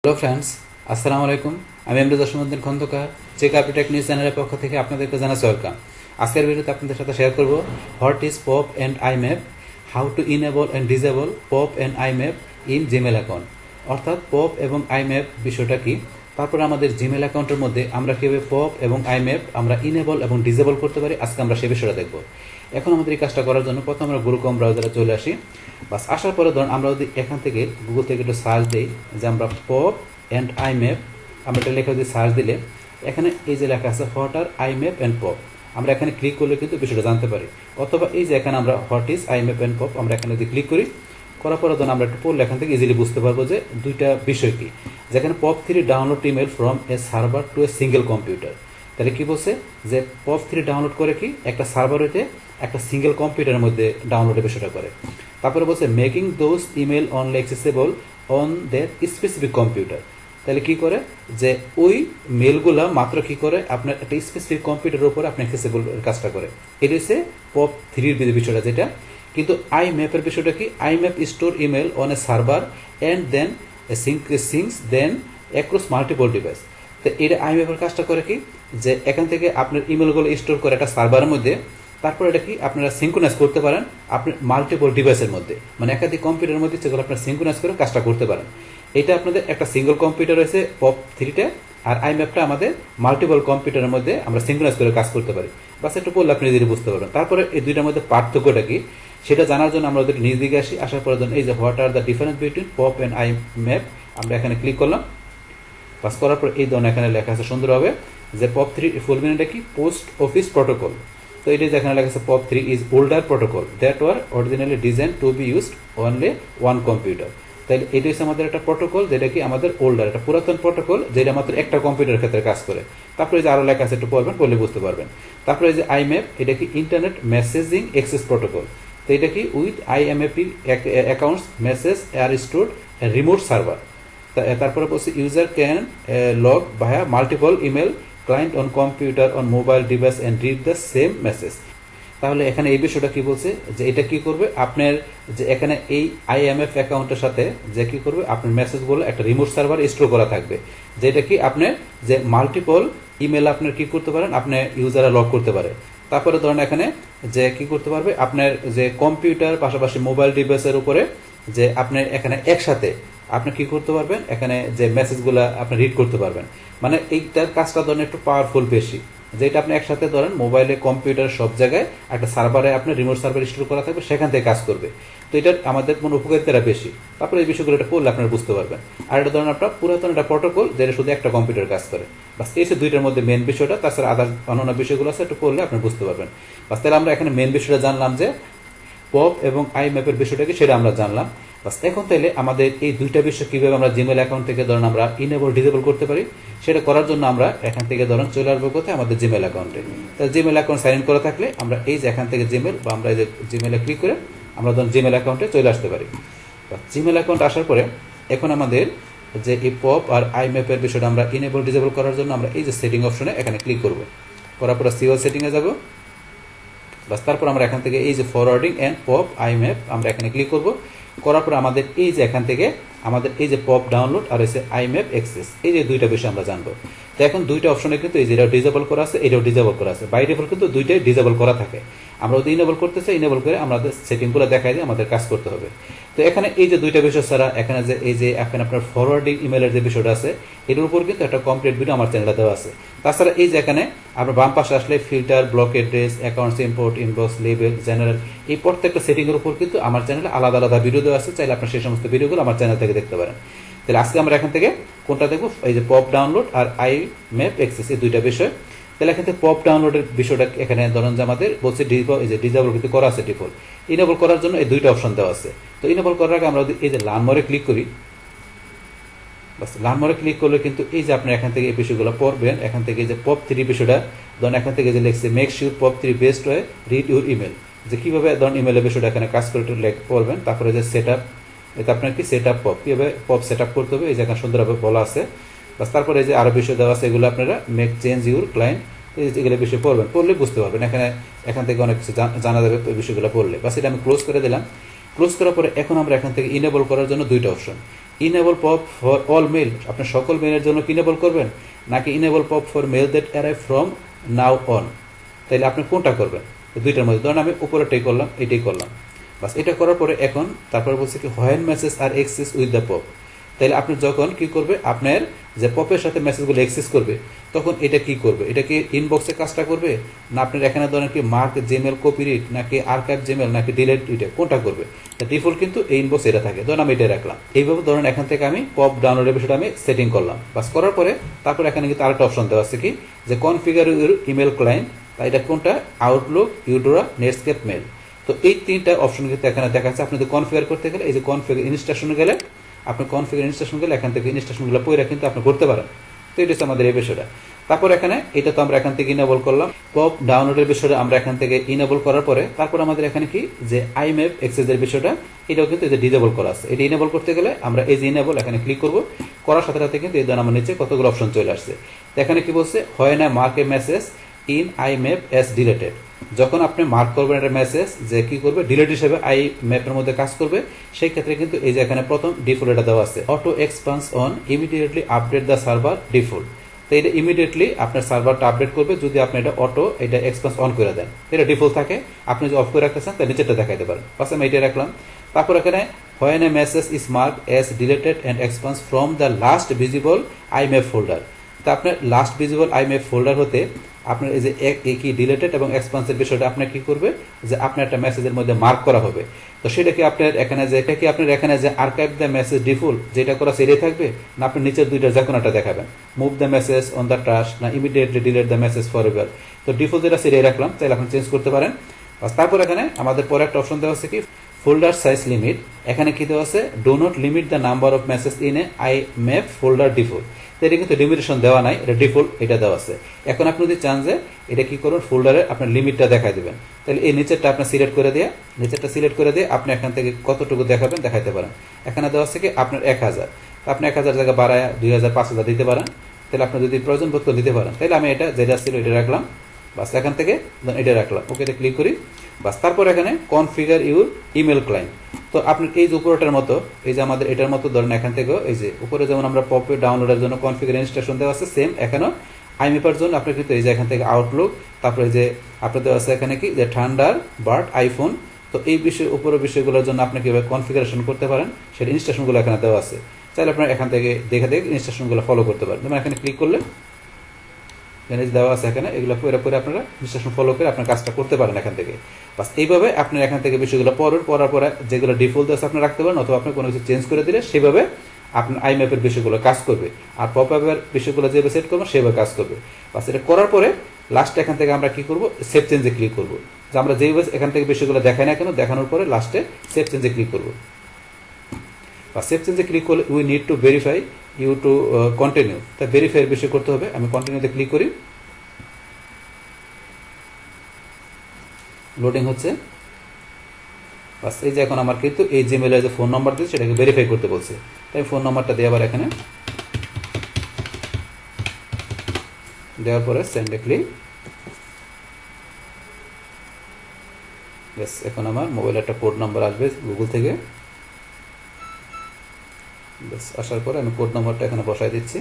Hello friends, আসসালামু আলাইকুম। আমি MD Jasimuddin Khandakar check update news চ্যানেলের পক্ষ থেকে আপনাদেরকে জানাচ্ছি ওয়েলকাম। আজকের ভিডিওতে আপনাদের সাথে শেয়ার করব what is pop and iMap, how to enable and disable pop and iMap in Gmail account. অর্থাৎ পপ এবং আইম্যাপ বিষয়টা কি, তারপরে আমাদের জিমেল অ্যাকাউন্টের মধ্যে আমরা কীভাবে পপ এবং আইম্যাপ আমরা ইনেবল এবং ডিসেবল করতে পারি, আজকে আমরা সেই বিষয়টা দেখব। এখন আমাদের এই কাজটা করার জন্য প্রথমে আমরা গুগল ক্রোম ব্রাউজারে চলে আসি। বাস আসার পরে ধরুন আমরা যদি এখান থেকে গুগল থেকে একটু সার্চ দিই যে আমরা পপ অ্যান্ড আইম্যাপ, আমরা এটা লেখা যদি সার্চ দিলে এখানে এই যে লেখা আছে what are iMap and pop, আমরা এখানে ক্লিক করলে কিন্তু বিষয়টা জানতে পারি। অথবা এই যে এখানে আমরা what is iMap and pop, আমরা এখানে যদি ক্লিক করি, করার পরে ধরুন আমরা একটু পড়লে এখান থেকে ইজিলি বুঝতে পারবো যে দুইটা বিষয় কি। যেখানে POP 3 download email from a server to a single computer, তাহলে কি বলছে যে পপ 3 ডাউনলোড করে কি একটা সার্ভার হইতে একটা সিঙ্গেল কম্পিউটারের মধ্যে ডাউনলোডের বিষয়টা করে। তারপরে বলছে making those email only accessible on that specific computer, তাহলে কি করে যে ওই মেলগুলা মাত্র কি করে আপনার একটা স্পেসিফিক কম্পিউটারের উপরে আপনি অ্যাক্সেসেবল কাজটা করে। এটা হচ্ছে পপ 3 বিষয়টা। যেটা কিন্তু আই ম্যাপের বিষয়টা কি, IMAP store email on a server and then syncs them across multiple devices. তো এটা আই ম্যাপের কাজটা করে কি যে এখান থেকে আপনার ইমেলগুলো স্টোর করে একটা সার্ভারের মধ্যে, তারপর এটা কি আপনারা সিঙ্ক্রোনাইজ করতে পারেন আপনার মাল্টিপল ডিভাইসের মধ্যে, মানে একাধিক কম্পিউটারের মধ্যে যেগুলো আপনারা সিঙ্ক্রোনাইজ করে কাজটা করতে পারেন। এটা আপনাদের একটা সিঙ্গল কম্পিউটার রয়েছে পপ 3টা, আর আইম্যাপটা আমাদের মাল্টিপল কম্পিউটারের মধ্যে আমরা সিঙ্ক্রোনাইজ করে কাজ করতে পারি। বাস একটু বললে আপনি নিজেই বুঝতে পারবেন। তারপরে এই দুইটার মধ্যে পার্থক্যটা কি সেটা জানার জন্য আমরা ওদের নিজ দিকে আসি। আসার পরে এই যে what are the difference between pop and iMap, আমরা এখানে ক্লিক করলাম। পাস করার পর এই ধরনের এখানে লেখা আছে সুন্দরভাবে যে পপ 3 ফুল মিনিংটা কি, পোস্ট অফিস প্রোটোকল। তো এটা যেখানে লেখা আছে POP 3 is older protocol that were originally designed to be used only one computer. তাহলে এটা হচ্ছে আমাদের একটা প্রোটোকল যেটা কি আমাদের ওল্ডার, একটা পুরাতন প্রোটোকল যেটা মাত্র একটা কম্পিউটারের ক্ষেত্রে কাজ করে। তারপরে যে আরো লেখা আছে একটু পড়বেন, পড়লে বুঝতে পারবেন। তারপরে যে আইম্যাপ, এটা কি ইন্টারনেট মেসেজিং অ্যাক্সেস প্রোটোকল। তো এটা কি with IMAP accounts message are stored remote server. তারপরে বলছে user can log via multiple email client on computer on mobile device and read the same message. তাহলে এখানে এই বিষয়টা কি বলছে যে এটা কি করবে আপনার যে এখানে এই আইএমএফ অ্যাকাউন্টের সাথে যে কি করবে আপনার মেসেজগুলো একটা রিমোট সার্ভার স্টোর করা থাকবে, যেটা কি আপনার যে মাল্টিপল ইমেল আপনার কি করতে পারেন, আপনার ইউজাররা লগ করতে পারে। তারপরে ধরেন এখানে যে কি করতে পারবে আপনার যে কম্পিউটার পাশাপাশি মোবাইল ডিভাইসের উপরে যে আপনি এখানে একসাথে আপনি কি করতে পারবেন, এখানে যে মেসেজগুলো আপনি রিড করতে পারবেন। মানে এইটার কাজটা ধরেন একটু পাওয়ারফুল বেশি, যেটা আপনি একসাথে ধরেন মোবাইলে কম্পিউটার সব জায়গায় একটা সার্ভারে আপনার রিমোট সার্ভার স্টোর করা থাকবে, সেখান থেকে কাজ করবে। তো এটার আমাদের কোনো উপকারিতাটা বেশি। তারপরে এই বিষয়গুলো এটা পড়লে আপনারা বুঝতে পারবেন। আর এটা ধরেন আপনার পুরাতন একটা প্রোটোকল যেটা শুধু একটা কম্পিউটার কাজ করে। বাস এই দুইটার মধ্যে মেন বিষয়টা, তাছাড়া আদার অন্যান্য বিষয়গুলো আছে একটু পড়লে আপনি বুঝতে পারবেন। বাস তাহলে আমরা এখানে মেন বিষয়টা জানলাম যে পপ এবং আই ম্যাপের বিষয়টা কি সেটা আমরা জানলাম। বাস এখন তাহলে আমাদের এই দুইটা বিষয় কিভাবে আমরা জিমেল অ্যাকাউন্ট থেকে ধরেন আমরা ইনেবল ডিসেবল করতে পারি, সেটা করার জন্য আমরা এখান থেকে ধরেন চলে আসবো কোথায়, আমাদের জিমেল অ্যাকাউন্টে। তাহলে জিমেল অ্যাকাউন্ট সাইন ইন করা থাকলে আমরা এই যে এখান থেকে জিমেল বা আমরা এই যে জিমেলে ক্লিক করে আমরা ধরুন জিমেল অ্যাকাউন্টে চলে আসতে পারি। জিমেল অ্যাকাউন্ট আসার পরে এখন আমাদের যে এই পপ আর আই ম্যাপের বিষয়টা আমরা ইনেবল ডিসেবল করার জন্য আমরা এই যে সেটিং অপশনে এখানে ক্লিক করব। করার পরে সিওএল সেটিংয়ে যাব। বাস তারপর আমরা এখান থেকে এই যে ফরওয়ার্ডিং অ্যান্ড পপ আইম্যাপ আমরা এখানে ক্লিক করব। করার পর আমাদের এই যে এখান থেকে আমাদের এই যে পপ ডাউনলোড আর হচ্ছে আইম্যাপ অ্যাক্সেস, এই যে দুইটা বিষয় আমরা জানবো। তো এখন দুইটা অপশনে কিন্তু এই যে এটাও ডিসেবল করা আছে, এটাও ডিসেবল করা আছে। বাই ডিফল্ট কিন্তু দুইটাই ডিসেবল করা থাকে। আমরা যদি ইনেবল করতে চাই ইনেবল করে আমাদের সেটিংগুলো দেখাই দিয়ে আমাদের কাজ করতে হবে। তো এখানে এই যে দুইটা বিষয় ছাড়া এখানে যে এই যে এখন আপনার ফরওয়ার্ডিং ইমেলের যে বিষয়টা আছে এটার উপর কিন্তু একটা কমপ্লিট ভিডিও আমার চ্যানেলে দেওয়া আছে। তাছাড়া এই যে এখানে আপনার বাম পাশে আসলে filter, block address, accounts import, inbox, label, general, এই প্রত্যেকটা সেটিংয়ের উপর কিন্তু আমার চ্যানেলে আলাদা আলাদা ভিডিও দেওয়া আছে। চাইলে আপনার সেই সমস্ত ভিডিওগুলো আমার চ্যানেল থেকে দেখতে পারেন। তাহলে আজকে আমরা এখান থেকে কোনটা দেখবো, এই যে পপ ডাউনলোড আর আই ম্যাপ অ্যাক্সেস, এই দুইটা বিষয়। তাহলে এখান থেকে পপ ডাউনলোডের বিষয়টা এখানে ধরুন যে আমাদের বলছে এই যে ডিসেবল কিন্তু করা আছে ডিফল্ট। ইনেবল করার জন্য এই দুইটা অপশন দেওয়া আছে। তো ইনেবল করার আগে আমরা এই যে লার্ন ক্লিক করি। বাস লার্ন ক্লিক করলে কিন্তু এই যে আপনি এখান থেকে এই বিষয়গুলো পড়বেন। এখান থেকে যে পপ 3 বিষয়টা ধরুন এখান থেকে যে লিখছে make sure pop 3 best way read your email, যে কিভাবে ধরুন ইমেলের বিষয়টা এখানে কাজ করে পড়বেন। তারপরে যে সেট আপ, এটা আপনার কি সেট আপ পপ, কীভাবে পপ সেট আপ করতে হবে এই জায়গায় সুন্দরভাবে বলা আছে। বাস তারপরে যে আরো বিষয় দেওয়া আছে এগুলো আপনারা মেক চেঞ্জ ইউর ক্লায়েন্ট, এগুলো বিষয় পড়বেন, পড়লে বুঝতে পারবেন। এখান থেকে অনেক কিছু জানা যাবে ওই বিষয়গুলো পড়লে। বাস এটা আমি ক্লোজ করে দিলাম। ক্লোজ করার পরে এখন আমরা এখান থেকে ইনেবল করার জন্য দুইটা option, enable POP for all mail, আপনি সকল মেলের জন্য কি ইনেবল করবেন, নাকি enable POP for mail that arrive from now on, তাহলে আপনি কোনটা করবেন? দুইটার মধ্যে ধরুন আমি উপরেটাই করলাম, এটাই করলাম। বাস এটা করার পরে এখন তারপরে বলছে কি when message are access with the POP, তাহলে আপনি যখন কি করবে, আপনার যে পপের সাথে মেসেজগুলো এক্সেস করবে তখন এটা কি করবে, এটা কি ইনবক্সে কাজটা করবে, না আপনার এখানে ধরেন কি মার্ক জিমেল কপি রিড, নাকি আর্কাইভ জিমেল, নাকি ডিলেট, এটা কোনটা করবে? ডিফল্ট কিন্তু এই ইনবক্স এটা থাকে, ধরুন আমি এটা রাখলাম। এইভাবে ধরুন এখান থেকে আমি পপ ডাউনলোডের বিষয়টা আমি সেটিং করলাম। বাস করার পরে তারপর এখানে কিন্তু আরেকটা অপশন দেওয়া আছে কি, যে কনফিগার ইউর ইমেল ক্লায়েন্ট, তাই এটা কোনটা, আউটলুক, ইউডোরা, নেটস্কেপ মেল। তো এই তিনটা অপশন কিন্তু এখানে দেখা যাচ্ছে। আপনি যদি কনফিগার করতে গেলে এই যে কনফিগার ইনস্ট্রাকশনে গেলে, আপনি কনফিগার ইনস্ট্রাকশন গেলে এখান থেকে ইনস্ট্রাকশনগুলো পড়ে কিন্তু আপনি করতে পারেন। তো এটা হচ্ছে আমাদের এই বিষয়টা। তারপর এখানে এটা তো আমরা এখান থেকে ইনেবল করলাম, পপ ডাউনলোডের বিষয়টা আমরা এখান থেকে ইনেবল করার পরে তারপর আমাদের এখানে কি যে আইম্যাপ এক্সেসের বিষয়টা, এটাও কিন্তু এই যে ডিজেবল করা আছে। এটা ইনেবল করতে গেলে আমরা এই যে ইনেবল এখানে ক্লিক করব, করার সাথে সাথে কিন্তু এই ধরনের আমার নিচে কতগুলো অপশন চলে আসছে। এখানে কি বলছে, হয় না mark A message in iMap as deleted, যখন আপনি মার্ক করবেন একটা মেসেজ যে কি করবে, ডিলেট হিসেবে আই ম্যাপের মধ্যে কাজ করবে, সেই ক্ষেত্রে কিন্তু এই যে এখানে প্রথম ডিফল্ট এটা দেওয়া আছে, auto expanse on immediately update the server default. তো এটা ইমিডিয়েটলি আপনার সার্ভারটা আপডেট করবে যদি আপনি এটা অটো এটা এক্সপান্স অন করে দেন। এটা ডিফল্ট থাকে, আপনি যদি অফ করে রাখতেছেন তাহলে নিচেরটা দেখাইতে পারেন। বাস আমি এটা রাখলাম। তারপর এখানে when a message is mark as deleted and expanse from the last visible iMap folder, তো আপনার লাস্ট ভিজিবল আইম্যাপ ফোল্ডার হতে আপনার এই যে কি ডিলেটেড এবং এক্সপান্সের বিষয়টা আপনার কি করবে, যে আপনার একটা মেসেজের মধ্যে মার্ক করা হবে। তো সেটা কি আপনার এখানে যে এটা কি আপনার এখানে যে আর্কাইভ দ্য মেসেজ ডিফল্ট যেটা করা সেটাই থাকবে, না আপনি নিচের দুইটা যে কোনো একটা দেখাবেন, move the message on the trash, না immediately delete the message forever. তো ডিফল্ট যেটা সেটাই রাখলাম, তাহলে আপনি চেঞ্জ করতে পারেন। তারপর এখানে আমাদের পরে একটা অপশন দেওয়া আছে কি ফোল্ডার সাইজ লিমিট, এখানে কি দেওয়া আছে, do not limit the number of message in a IMAP folder default. তো এটা কিন্তু লিমিটেশন দেওয়া নাই, এটা ডিফল্ট এটা দেওয়া আছে। এখন আপনি যদি চান যে এটা কি করুন, ফোল্ডারে আপনার লিমিটটা দেখাই দেবেন, তাহলে এই নিচেরটা আপনি সিলেক্ট করে দিয়ে, নিচেরটা সিলেক্ট করে দিয়ে আপনি এখান থেকে কতটুকু দেখাবেন দেখাইতে পারেন। এখানে দেওয়া আছে কি আপনার 1000, আপনি 1000 জায়গায় বাড়ায় 2000 5000 দিতে পারেন, তাহলে আপনি যদি প্রয়োজন বোধ করে দিতে পারেন। তাহলে আমি এটা যেটা ছিল এটা রাখলাম, বাস এখান থেকে এটা রাখলাম, ওকেতে ক্লিক করি। বাস তারপর এখানে কনফিগার ইউর ইমেল ক্লায়েন্ট, তো আপনি এই যে উপরটার মতো, এই যে আমাদের এটার মতো ধরেন এখান থেকেও এই যে উপরে যেমন আমরা পপে ডাউনলোডের জন্য কনফিগার ইনস্ট্রাকশন দেওয়া আছে, সেম এখানেও আইম্যাপের জন্য আপনি কিন্তু এই যে এখান থেকে আউটলুক, তারপরে যে আপনাদের আছে এখানে কি যে থান্ডার বার্ড আইফোন, তো এই বিষয় উপরের বিষয়গুলোর জন্য আপনি কীভাবে কনফিগারেশন করতে পারেন সেটা ইনস্ট্রাকশনগুলো এখানে দেওয়া আছে। চাইলে আপনারা এখান থেকে দেখে দেখে ইনস্ট্রাকশনগুলো ফলো করতে পারেন। যেমন এখানে ক্লিক করলে এখানে দেওয়া আছে, এখানে এগুলো পরে আপনারা ইনস্ট্রাকশন ফলো করে আপনার কাজটা করতে পারেন এখান থেকে। বাস এইভাবে আপনার এখান থেকে বিষয়গুলো পড়ার পরে যেগুলো ডিফল্ট আছে আপনি রাখতে পারেন, অথবা আপনি কোনো কিছু চেঞ্জ করে দিলে সেভাবে আপনার আইম্যাপের বিষয়গুলো কাজ করবে, আর পপ আপের বিষয়গুলো যেভাবে সেট করবো সেভাবে কাজ করবে। বাস এটা করার পরে লাস্টে এখান থেকে আমরা কি করবো, সেভ চেঞ্জে ক্লিক করবো, যে আমরা যেইভাবে এখান থেকে বিষয়গুলো দেখাই না কেন, দেখানোর পরে লাস্টে সেভ চেঞ্জে ক্লিক করবো। বা সেভ চেঞ্জে ক্লিক করলে we need to verify you to continue, তা ভেরিফাইয়ের বিষয় করতে হবে। আমি কন্টিনিউতে ক্লিক করি, লোডিং হচ্ছে। বাস এই যে এখন আমার কিন্তু এই জিমেলের যে ফোন নাম্বার দিয়েছে সেটাকে ভেরিফাই করতে বলছে, তাই ফোন নাম্বারটা দিয়ে আবার এখানে দেওয়ার পরে সেন্ডে ক্লিক। ব্যাস এখন আমার মোবাইলে একটা কোড নাম্বার আসবে গুগল থেকে, ব্যাস আসার পরে আমি কোড নাম্বারটা এখানে বসাই দিচ্ছি,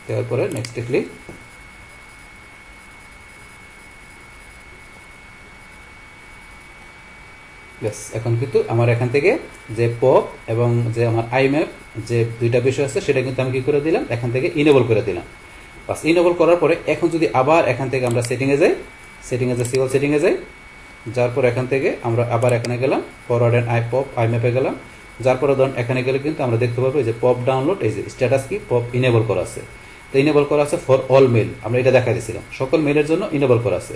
দেওয়ার পরে নেক্সটে ক্লিক। ব্যাস এখন কিন্তু আমার এখান থেকে যে পপ এবং যে আমার আইম্যাপ যে দুইটা বিষয় আছে সেটা কিন্তু আমি কি করে দিলাম, এখান থেকে ইনেবল করে দিলাম। বাস ইনেবল করার পরে এখন যদি আবার এখান থেকে আমরা সেটিংয়ে যাই, সিওল সেটিংয়ে যাই, যার পর এখান থেকে আমরা আবার এখানে গেলাম, ফরওয়ার্ড অ্যান্ড পপ আইম্যাপে গেলাম, যার পরে ধরুন এখানে গেলে কিন্তু আমরা দেখতে পাবো যে পপ ডাউনলোড, এই যে স্ট্যাটাস কি পপ ইনেবল করা আছে। তো ইনেবল করা আছে ফর অল মেল, আমরা এটা দেখা দিয়েছিলাম সকল মেলের জন্য ইনেবল করা আছে।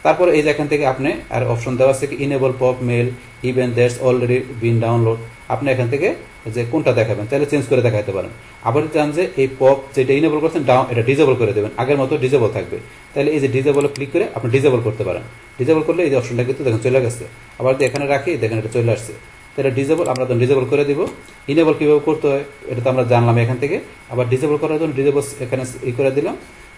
তারপরে এই যে এখান থেকে আপনি আর অপশন দেওয়া আছে কি enable POP mail even that's already been download, আপনি এখান থেকে যে কোনটা দেখাবেন তাহলে চেঞ্জ করে দেখাতে পারেন। আবার চান যে এই পপ যেটা ইনেবল করছেন এটা ডিজেবল করে দেবেন, আগের মতো ডিজেবল থাকবে, তাহলে এই যে ডিজেবল ক্লিক করে আপনি ডিজেবল করতে পারেন। ডিজেবল করলে এই যে অপশনটা কিন্তু দেখেন চলে গেছে, আবার যদি এখানে রাখি দেখেন এটা চলে আসছে। তাহলে ডিজেবল আমরা তখন ডিজেবল করে দিব। ইনেবল কীভাবে করতে হয় এটা তো আমরা জানলাম এখান থেকে, আবার ডিজেবল করার জন্য ডিজেবল এখানে করে দিলাম।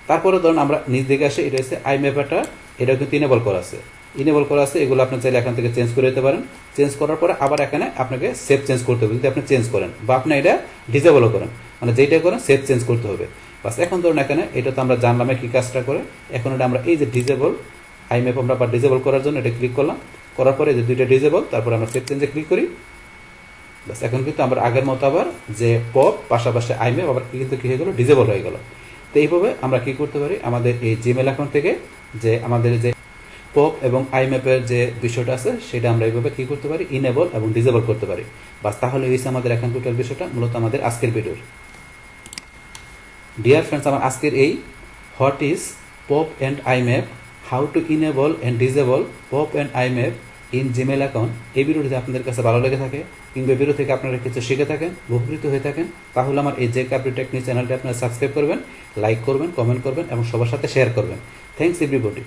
তারপরে ধরুন আমরা নিজ দিকে আসে, এটা হচ্ছে আইম্যাপটা, এটাও কিন্তু ইনেবল করা আছে। ইনেবল করা আছে এগুলো আপনি চাইলে এখান থেকে চেঞ্জ করে দিতে পারেন। চেঞ্জ করার পরে আবার এখানে আপনাকে সেভ চেঞ্জ করতে হবে যদি আপনি চেঞ্জ করেন, বা আপনি এটা ডিসেবলও করেন, মানে যেটা করেন সেভ চেঞ্জ করতে হবে। বাস এখন ধরুন এখানে এটা তো আমরা জানলাম কি কাজটা করে। এখন এটা আমরা এই যে ডিসেবল আইম্যাপ আমরা বা ডিসেবল করার জন্য এটা ক্লিক করলাম, করার পরে যে দুইটা ডিসেবল, তারপর আমরা সেভ চেঞ্জে ক্লিক করি। বাস এখন কিন্তু আমরা আগের মতো আবার যে পপ পাশাপাশি আইম্যাপ আবার কিন্তু কি হয়ে গেল, ডিসেবল হয়ে গেল। তো এইভাবে আমরা কি করতে পারি, আমাদের এই জিমেল অ্যাকাউন্ট থেকে যে আমাদের যে পপ এবং আইম্যাপের যে বিষয়টা আছে সেটা আমরা এইভাবে কি করতে পারি, ইনেবল এবং ডিসেবল করতে পারি। বাস তাহলে এই আমাদের এখন টোটাল বিষয়টা মূলত আমাদের আজকের ভিডিওর। ডিয়ার ফ্রেন্ডস, আমার আজকের এই what is pop and iMap, how to enable and disable pop and iMap in Gmail account, এই ভিডিওটি আপনাদের কাছে ভালো লেগে থাকে কিংবা ভিডিও থেকে আপনারা কিছু শিখে থাকেন, উপকৃত হয়ে থাকেন, তাহলে আমার এই জেক আপডেট টেকনিক চ্যানেলটি আপনারা সাবস্ক্রাইব করবেন, লাইক করবেন, কমেন্ট করবেন এবং সবার সাথে শেয়ার করবেন। Thanks everybody.